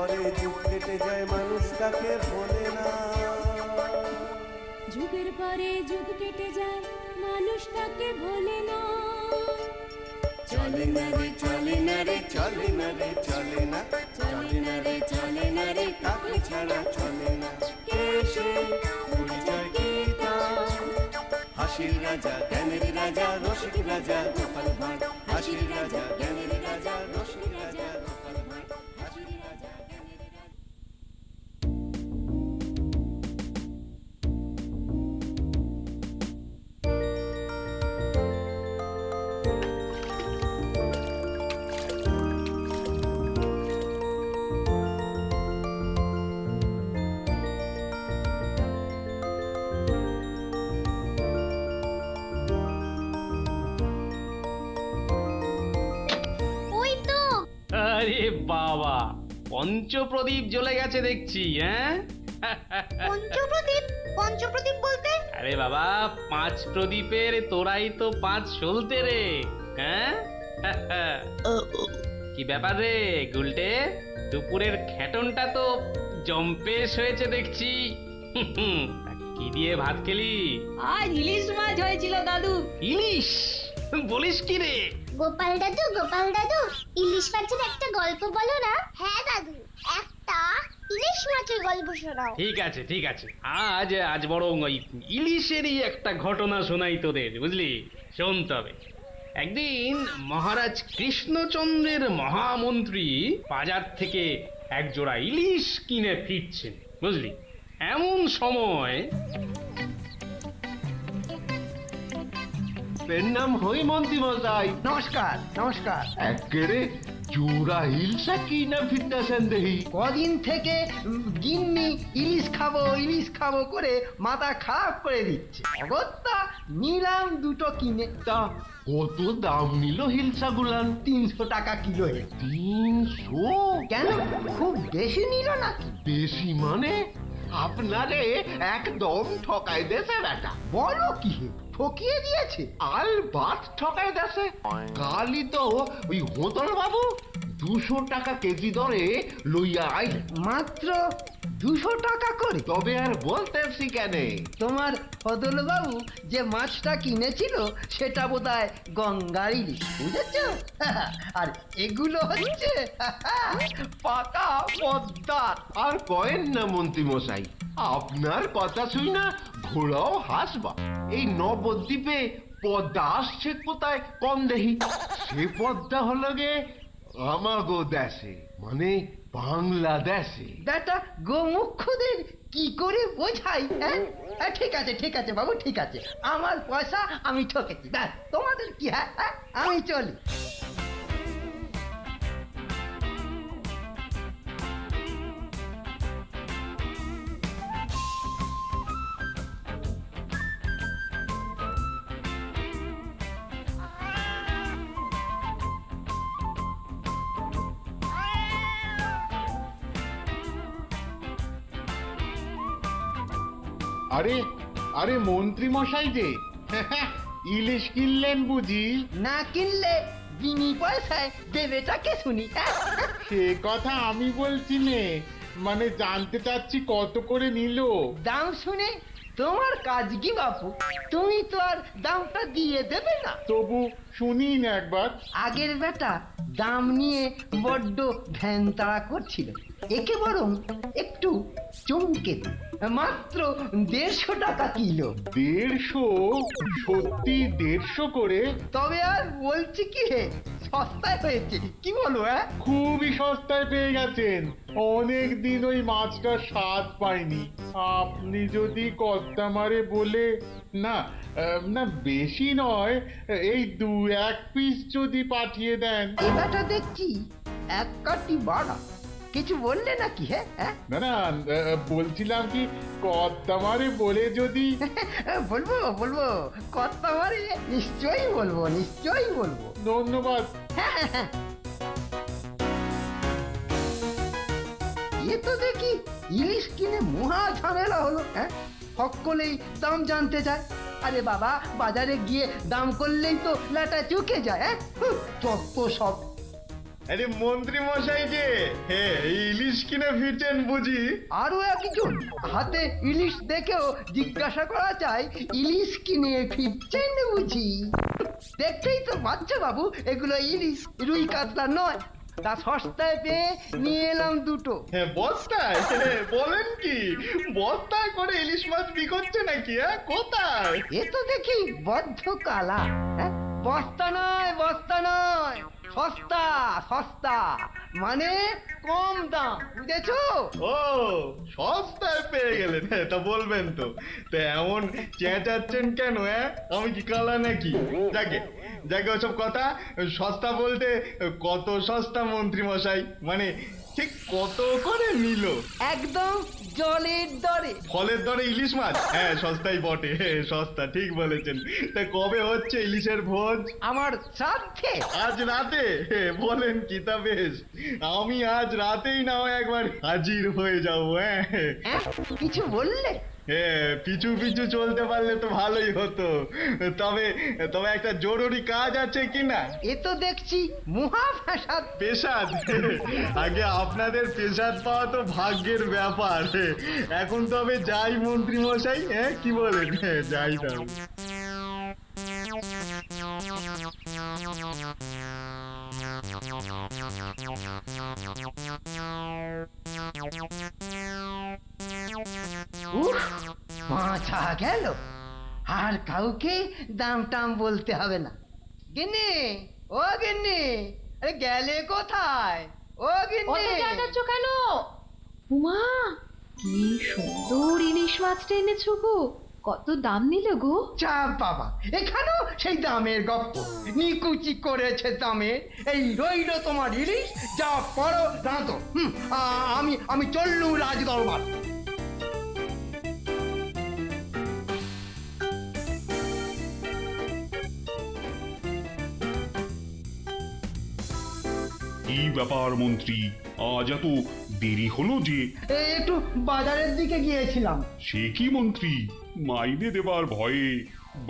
পরে যুগ কেটে যায় মানুষ তাকে ভোলে না। যুগের পরে যুগ কেটে যায় মানুষ তাকে ভোলে না। চলে না রে চলে না রে চলে না রে চলে না, চলে না রে চলে না রে কাকে ছাড়া চলে না। কে সে পরিচয় কি তার? হাসির রাজা জ্ঞানের রাজা রসিক রাজা গোপাল ভাঁড়, হাসির রাজা জ্ঞানের রাজা রসিক রাজা গোপাল ভাঁড়, হাসির রাজা জ্ঞানের রাজা। ওই তো আরে বাবা, পঞ্চপ্রদীপ জ্বলে গেছে দেখছি। হ্যাঁ পঞ্চপ্রদীপ। পঞ্চপ্রদীপ বলতে? আরে বাবা, 5 প্রদীপের তোরাই তো 5 সলতে রে। হ্যাঁ কি ব্যাপার রে গুলটে, দুপুরের খেটনটা তো জম্পেশ হয়েছে দেখছি। কি দিয়ে ভাত খেলি? আজ ইলিশ মাছ হয়েছিল দাদু। ইলিশ? বলিস কি রে? গোপাল দাদু ইলিশ মাছের একটা গল্প বলো না। হ্যাঁ দাদু, একটা ইলিশ মাছের গল্প শোনাও। ঠিক আছে ঠিক আছে, আজ আজ বরং ওই ইলিশেরই একটা ঘটনা শোনাই তোদের, বুঝলি? শোন তবে। একদিন মহারাজ কৃষ্ণচন্দ্রের মহামন্ত্রী বাজার থেকে এক জোড়া ইলিশ কিনে ফিরছেন, বুঝলি? এমন সময় নাম হই মন্ত্রী মশাই। নমস্কার নমস্কার। একেরে জোড়া হিলসা কি না ফিরতেছেন দেখি। কদিন থেকে গিন্নি ইলিশ খাবো করে মাথা খারাপ করে দিচ্ছে। অগত্যা নিলাম দুটো কিনে। তা কত দাম নিল হিলসা গুলান? 300 টাকা কিলো। 300? কেন, খুব বেশি নিল নাকি? বেশি মানে? আপনারে একদম ঠকাই দেছে বেটা। বলো কি হে, ঠকিয়ে দিয়েছে? আল বাত ঠকাই দেছে। কালই তো ওই হোতল বাবু 200 টাকা কেজি দরে লইয়া আইল। মাত্র 200 টাকা করে? তবে আর বলতেছি কেন, তোমার ফদল বাবু যে মাছটা কিনেছিল সেটা বোধহয় গঙ্গার ইলিশ, বুঝেছ? আর এগুলো হচ্ছে পাকা পদ্মার। আর কয়েন না মন্ত্রী মশাই, আপনার কথা শুই না ঘোড়াও হাসবা। এই নবদ্বীপে পদ্মা আসছে কোথায় কম দেহি? সে পদ্মা হলো গে আমাগো দেশে, মানে বাংলাদেশে। বেটা গোমুখদের কি করে বোঝাই? ঠিক আছে বাবু, ঠিক আছে। আমার পয়সা আমি ঠকেছি, ব্যাস। তোমাদের কি? হ্যাঁ, আমি চলি। আরে আরে মন্ত্রী মশাই যে ইলিশ কিনলেন বুঝি? না কিনলে বিনি পয়সায় দেবেটাকে শুনি। সে কথা আমি বলছি নে, মানে জানতে চাচ্ছি কত করে নিল? দাম শুনে তোমার কাজ কি বাপু? তুমি তো আর দামটা দিয়ে দেবে না। তবু শুনি না একবার। আগের বেটা দাম নিয়ে বড্ড ভ্যান তাড়া করছিল, একে বরং একটু চমকে দিই। মাত্র 150 টাকা কিলো। 150? সত্যি 150 করে? তবে আর বলছি কি হে, সস্তায় হয়েছে, কি বলো? খুবই সস্তায় পেয়ে গেছেন। অনেক দিন ওই মাছটার স্বাদ পাইনি। আপনি যদি কর্তা মারে বলে না, না বেশি নয়, এই 2-1 পিস যদি পাঠিয়ে দেন। এই বেটা দেখছি এক কাটি বাড়া। কিছু বললে নাকি? হ্যাঁ না না, বলছিলাম কি কর্তা মারে বলে যদি। বলবো কর্তা মারে নিশ্চয়ই বলবো। ধন্যবাদ। এ তো দেখি ইলিশ কিনে মহা ঝামেলা হলো। সকলেই দাম জানতে চায়। আরে বাবা, বাজারে গিয়ে দাম করলেই তো লাটা চুকে যায়। যত সব। আরে মন্ত্রী মশাই যে এই ইলিশ কিনে ফিরছেন বুঝি? আরো একজন হাতে ইলিশ দেখেও জিজ্ঞাসা করা যায় ইলিশ কিনে ফিরছেন বুঝি? দেখতেই তো বাচ্চা বাবু, এগুলো ইলিশ, রুই কাতলা নয়। তা সস্তায় পেয়ে নিয়ে এলাম দুটো। হ্যাঁ বস্তায়? বলেন কি, বস্তায় করে ইলিশ মাছ বিকোচ্ছে নাকি? কোথায়? এ তো দেখি বদ্ধ কালা। হ্যাঁ, বস্তা নয়, বস্তা নয়, সস্তা সস্তা, মানে কম দাম, বুঝেছো? ও সস্তায় পেয়ে গেলেন, তা বলবেন তো। তা এমন চেঁচাচ্ছেন কেন? আমি কি কালা নাকি? যাকে যাকে ওসব কথা। সস্তা বলতে কত সস্তা মন্ত্রী মশাই? মানে ঠিক কত করে নিল? একদম জলের দরে। ফলের দরে ইলিশ মাছ? হ্যাঁ সস্তাই বটে, সস্তা, ঠিক বলেছেন। তা কবে হচ্ছে ইলিশের ভোজ? আমার শ্রাদ্ধে। আজ রাতে? বলেন কি? তা বেশ, আমি আজ রাতেই না হয় একবার হাজির হয়ে যাবো। হ্যাঁ, কিছু বললে? পিছু পিছু চলতে পারলে তো ভালোই হতো। তবে তবে একটা জরুরি কাজ আছে কিনা? এ তো দেখছি মহা ফ্যাসাদ। পেশাদ? আগে আপনাদের পেশাদ পাওয়া তো ভাগ্যের ব্যাপার। এখন তবে যাই মন্ত্রী মশাই, কি বলেন? যাই তবে। উফ, মাথা গেল। আর কাউকে দাম টাম বলতে হবে না। গিন্নি, ও গিন্নি, আরে গেলে কোথায়? ও গিন্নি, যাচ্ছ কেন? উমা, কি সুন্দর ইলিশ মাছটা এনেছো গো, কত দাম নিল গো? চাপ বাবা, এখানেও সেই দামের গপ্প। নিকুচি করেছে দামে। এই রইল তোমার ইলিশ, যা পড়ো রাঁধো। আমি চললুম রাজ দরবার। কি ব্যাপার মন্ত্রী, আজ এত দেরি হলো যে? একটু বাজারের দিকে গিয়েছিলাম। সে কি মন্ত্রী, মাইনে দেবার ভয়ে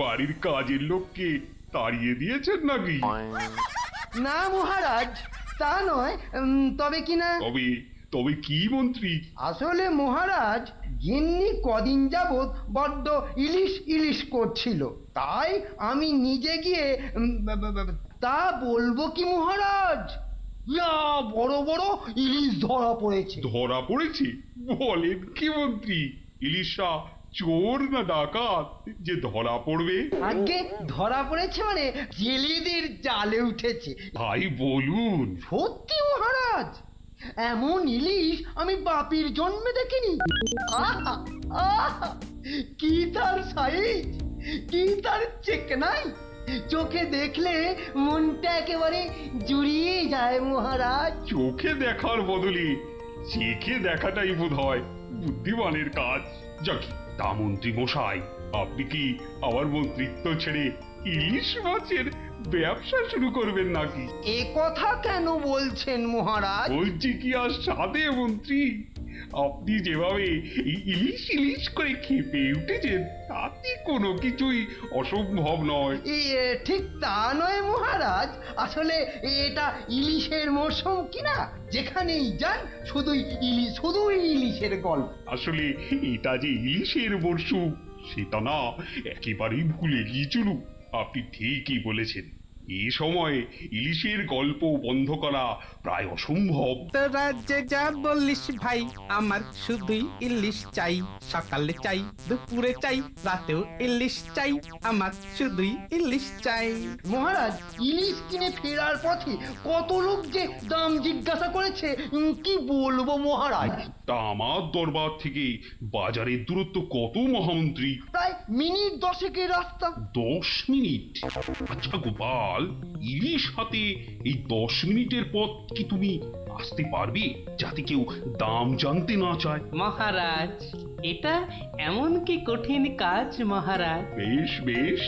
বাড়ির কাজের লোককে তাড়িয়ে দিয়েছেন নাকি? না মহারাজ, তা নয়। তবে কিনা, তবে তবে কি মন্ত্রী? আসলে মহারাজ, গিন্নি কদিন যাবৎ বড্ড ইলিশ ইলিশ করছিল, তাই আমি নিজে গিয়ে তা বলবো কি মহারাজ, ইয়া বড় বড় ইলিশ ধরা পড়েছে। ধরা পড়েছে? বলেন কি মন্ত্রী, ইলিশা চোর না ডাকাত যে ধরা পড়বে? আগে ধরা পড়েছে মানে জেলেদের জালে উঠেছে। ভাই বলুন। সত্যি মহারাজ, এমন ইলিশ আমি বাপির জন্মে দেখিনি। আহা, আহা, কি তার সাইজ, কি তার চেকনাই, চোখে দেখলে মনটা একেবারে জুড়িয়ে যায় মহারাজ। চোখে দেখার বদলে চেখে দেখাটাই বোধ হয় বুদ্ধিমানের কাজ। যাক, তা মন্ত্রী মশাই, আপনি কি আবার মন্ত্রিত্ব ছেড়ে ইলিশ মাছের ব্যবসা শুরু করবেন নাকি? এ কথা কেন বলছেন মহারাজ? বলছি কি আর সাধে মন্ত্রী, আপনি যেভাবে এই ইলিশ ইলিশ করে খেপে উঠেছেন তাতে কোনো কিছুই অসম্ভব নয়। ঠিক তা নয় মহারাজ, আসলে এটা ইলিশের মরশুম কিনা, যেখানেই যান শুধুই ইলিশ, শুধুই ইলিশের গল্প। আসলে এটা যে ইলিশের মরশুম সেটা না একেবারেই ভুলে গিয়েছিল। আপনি ঠিকই বলেছেন, এই সময় ইলিশের গল্প বন্ধ করা প্রায় অসম্ভব। রাজ্যে যা বলিস ভাই, আমার শুধুই ইলিশ চাই, সকালে চাই, দুপুরে চাই, রাতেও ইলিশ চাই, আমার শুধুই ইলিশ চাই। মহারাজ, ইলিশ কিনে ফেরার পথে কত লোক যে দাম জিজ্ঞাসা করেছে, কি বলবো মহারাজ। তা আমার দরবার থেকে বাজারের দূরত্ব কত মহামন্ত্রী? প্রায় মিনিট 10 রাস্তা। 10 মিনিট? আচ্ছা গোপাল, ইলিশ হাতে এই 10 মিনিটের পথ কি তুমি আসতে পারবে, যাতে কেউ দাম জানতে না চায়? মহারাজ, এটা এমন কি কঠিন কাজ মহারাজ? বেশ বেশ,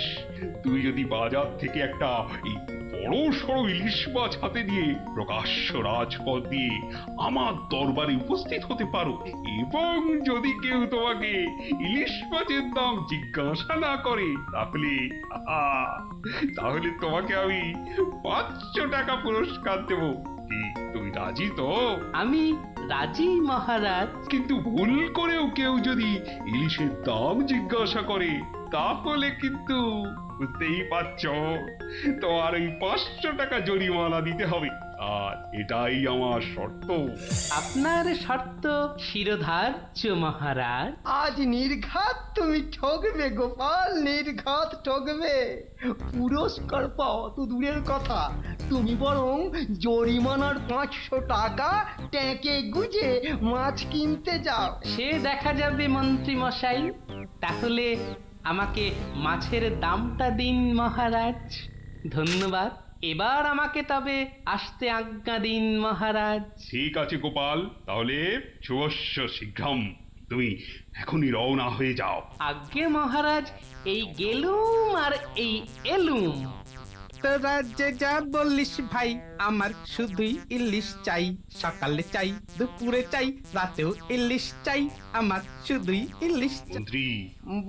তুই যদি বাজার থেকে একটা এই বড় সড়ো ইলিশ মাছ হাতে নিয়ে প্রকাশ্য রাজপথ দিয়ে আমার দরবারে উপস্থিত হতে পারো, এবং যদি কেউ তোমাকে ইলিশ মাছের দাম জিজ্ঞাসা না করে, তাহলে তাহলে তোমাকে আমি 500 টাকা পুরস্কার দেব। কি তুমি রাজি তো? আমি রাজি মহারাজ। কিন্তু ভুল করেও কেউ যদি ইলিশের দাম জিজ্ঞাসা করে তাহলে কিন্তু বুঝতেই পারছো, তোমার ওই 500 টাকা জরিমানা দিতে হবে। আর এটাই আমার শর্ত। আপনার শর্ত শিরোধার্য মহারাজ। আজ নির্ঘাত তুমি ঠকবে গোপাল, নির্ঘাত ঠকবে। পুরস্কার পাওয়া তো দূরের কথা, তুমি বরং জরিমানার 500 টাকা ট্যাঁকে গুজে মাছ কিনতে যাও। সে দেখা যাবে মন্ত্রী মশাই। তাহলে আমাকে মাছের দামটা দিন মহারাজ। ধন্যবাদ। এবার আমাকে তবে আসতে আজ্ঞা দিন মহারাজ। ঠিক আছে গোপাল, তাহলে শুভস্য শীঘ্রম। তুমি এখনই রওনা হয়ে যাও। আজ্ঞে মহারাজ, এই গেলুম আর এই এলুম। তোরা যে যা বললিস ভাই, আমার শুধুই ইলিশ চাই। সকালে চাই, দুপুরে চাই, রাতেও ইলিশ চাই। আমার শুধুই ইলিশ চাই। মন্ত্রী,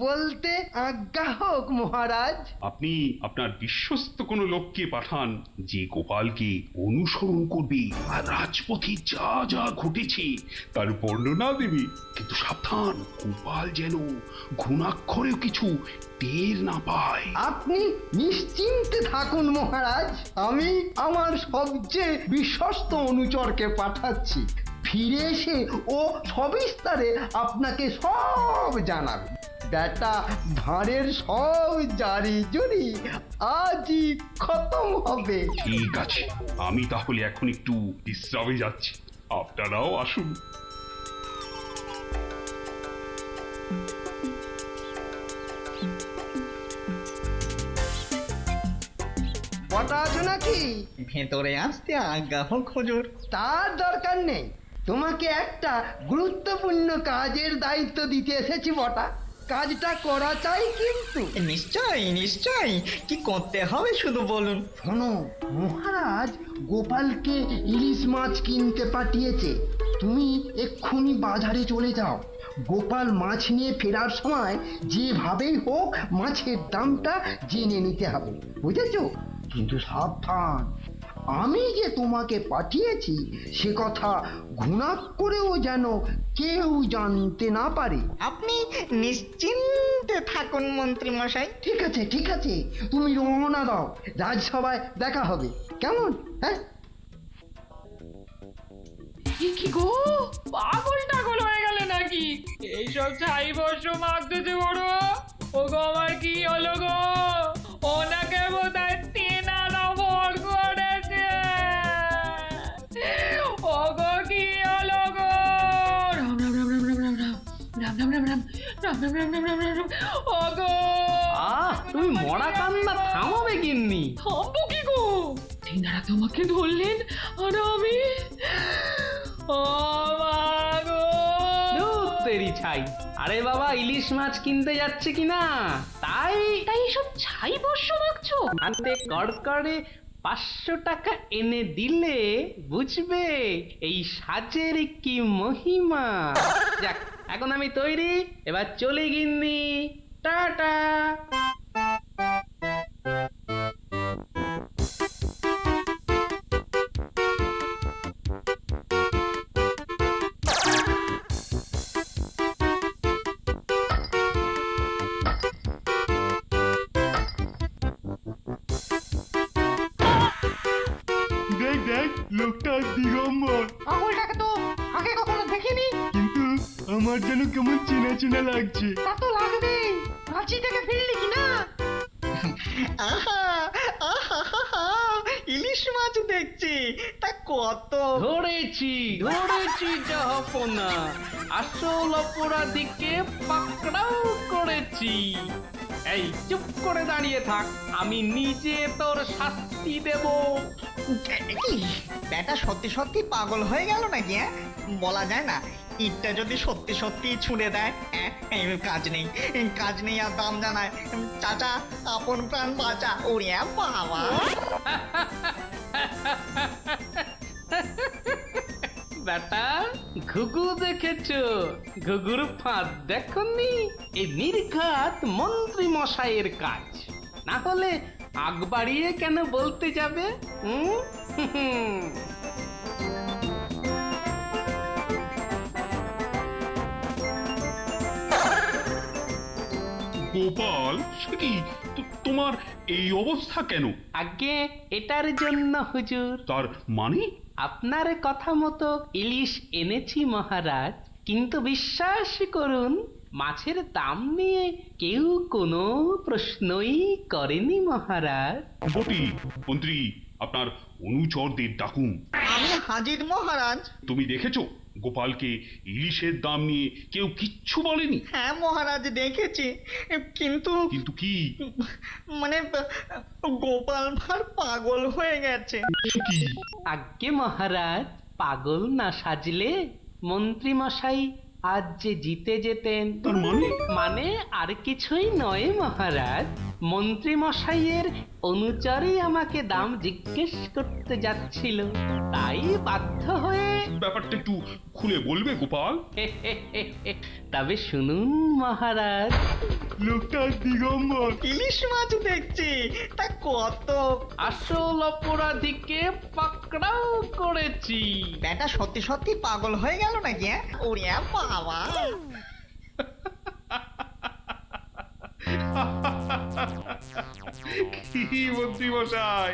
বলতে আজ্ঞা হোক মহারাজ। আপনি আপনার বিশ্বস্ত কোনো লোককে পাঠান যে গোপালকে অনুসরণ করবে আর রাজপথে যা যা ঘটেছে তার বর্ণনা দেবে। কিন্তু সাবধান, গোপাল যেন ঘুণাক্ষরেও কিছু টের না পায়। আপনি নিশ্চিন্তে থাকুন মহারাজ, আমি আমার সবচেয়ে বিশ্বস্ত অনুচরকে পাঠাচ্ছি। ফিরে এসে ও সবিস্তারে আপনাকে সব জানাবে। বেটা ভাঁড়ের সব জারি জুরি আজই খতম হবে। ঠিক আছে, আমি তাহলে এখন একটু বিশ্রামে যাচ্ছি, আপনারাও আসুন। বটা আছো নাকি? ভেতরে আসতে আজ্ঞা হোক হুজুর। তার দরকার নেই, তোমাকে একটা গুরুত্বপূর্ণ কাজের দায়িত্ব দিতে এসেছি বটা। কাজটা করা চাই কিন্তু। নিশ্চয়ই নিশ্চয়ই, কি করতে হবে শুধু বলুন। শোনো, মহারাজ গোপালকে ইলিশ মাছ কিনতে পাঠিয়েছে। তুমি এক্ষুনি বাজারে চলে যাও। গোপাল মাছ নিয়ে ফেরার সময় যেভাবেই হোক মাছের দামটা জেনে নিতে হবে, বুঝেছো? কিন্তু সাবধান, আমি যে তোমাকে পাঠিয়েছি সে কথা ঘুণাক্ষরেও যেন কেউ জানতে না পারে। আপনি নিশ্চিন্তে থাকুন মন্ত্রী মশাই। ঠিক আছে ঠিক আছে, তুমি রওনা দাও, রাজসভায় দেখা হবে, কেমন? হ্যাঁ, কি গো, পাগল টাগল হয়ে গেলে নাকি? এইসব ছাই বর্ষ মাগতেছে বড়। ও গো, আমার কি হলো গো? ওনাকে বোধহয় তেনারা ভর করেছে। ও গো, কি হলো গো? রাম রাম রাম রাম রাম রাম রাম রাম রাম রাম রাম রাম রাম রাম রাম রাম রাম। ও গো, তুমি মরা কান্না থামাবে গিন্নি? থামবো কি গো? তেনারা তোমাকে ধরলেন আর আমি তেরি ছাই। আরে বাবা, ইলিশ মাছ কিনতে যাচ্ছে কিনা, তাই তাই সব ছাই বর্ষ মাগছো? হাতে কড়কড়ে 500 টাকা এনে দিলে বুঝবে এই সাজের কি মহিমা। যাক, এখন আমি তৈরি, এবার চলে গিন্নি। টাটা। দেখ দেখ, লোকটা দিগম্বর। আঙুলটাকে তো আগে কখনো দেখিনি। কিন্তু আমার যেন কেমন চেনা চেনা লাগছে। তা তো লাগবেই, রাঁচি থেকে ফিরলি কিনা? আহা আহা আহা, ইলিশ মাছ দেখছি, তা কত। ধরেছি ধরেছি জাহাপনা, আসল অপরাধীকে পাকড়াও করেছি। এই চুপ করে দাঁড়িয়ে থাক, আমি নিজে তোর শাস্তি দেব। কি বেটা সত্যি সত্যি পাগল হয়ে গেল নাকি? বলা যায় না, ইটটা যদি সত্যি সত্যি ছুঁড়ে দেয়। এই কাজ নেই আর দাম জানায়। চাচা, আপন প্রাণ বাঁচা। ওরে বাবা, বেটা ঘুঘু দেখেছো? ঘুঘুর ফাঁদ দেখনি? এই নির্ঘাত মন্ত্রী মশাইয়ের কাজ, না হলে আগ বাড়িয়ে কেন বলতে যাবে? সে কি তোমার এই অবস্থা কেন? আগে এটার জন্য হুজুর, তার মানে? আপনার কথা মতো ইলিশ এনেছি মহারাজ, কিন্তু বিশ্বাস করুন মাছের দাম নিয়ে কেউ কোনো প্রশ্নই করেনি মহারাজ। বটি মন্ত্রী, আপনার অনুচরদের ডাকুন। আমি হাজির মহারাজ। তুমি দেখেছো গোপালকে ইলিশের দাম নিয়ে কেউ কিচ্ছু বলেনি? হ্যাঁ মহারাজ দেখেছি, কিন্তু কিন্তু কি? মানে গোপাল ভাঁড় পাগল হয়ে গেছে। সে কি? আজ্ঞে মহারাজ, পাগল না সাজলে মন্ত্রী মশাই আজ যে জিতে যেতেন। তার মানে? মানে আর কিছুই নয় মহারাজ, মন্ত্রী মশাইয়ের অনুচরই আমাকে দাম জিজ্ঞেস করতে যাচ্ছিল, তাই বাধ্য হয়ে। ব্যাপারটা একটু খুলে বলবে গোপাল? তবে শুনুন মহারাজ। লোকটা দিগম্বর। ইলিশ মাছ দেখছি, তা কত? আসল অপরাধীকে পাকড়াও করেছি। ব্যাটা সত্যি সত্যি পাগল হয়ে গেল নাকি? ওরে বাবা! কি মন্ত্রী মশাই,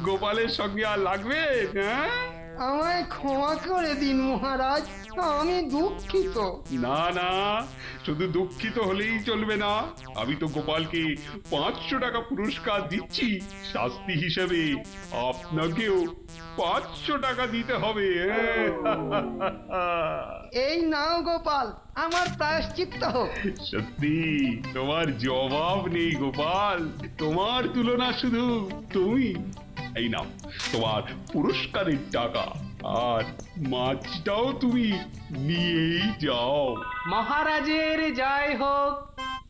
গোপালের সঙ্গে আর লাগবে? হ্যাঁ, আমায় ক্ষমা করে দিন মহারাজ, আমি দুঃখিত। না না, শুধু দুঃখিত হলেই চলবে না। আমি তো গোপালকে 500 টাকা পুরস্কার দিচ্ছি, শাস্তি হিসেবে আপনাকেও 500 টাকা দিতে হবে। এই নাও গোপাল, আমার প্রায়শ্চিত্ত হোক। সত্যি তোমার জবাব নেই গোপাল, তোমার তুলনা শুধু তুমি। এই নাও তোমার পুরস্কারের টাকা, আর মাছটাও তুমি নিয়েই যাও। মহারাজের জয় হোক।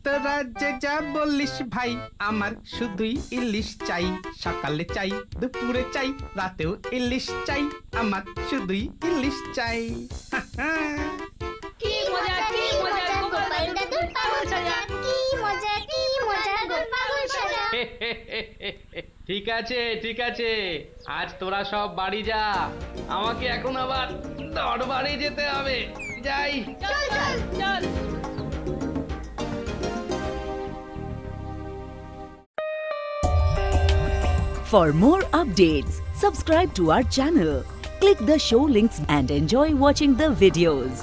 তোরা যে যা বললিস ভাই, আমার শুধুই ইলিশ চাই, সকালে চাই, দুপুরে চাই, রাতেও ইলিশ চাই, আমার শুধুই ইলিশ চাই। কি মজা কি মজা গোপাল দাদুর পাগল সাজা, কি মজা গোপাল সাজা। ঠিক আছে ঠিক আছে, আজ তোরা সব বাড়ি যা, আমাকে এখন আবার দরবারে যেতে হবে। যাই। চল চল চল। For more updates, subscribe to our channel, click the show links and enjoy watching the videos.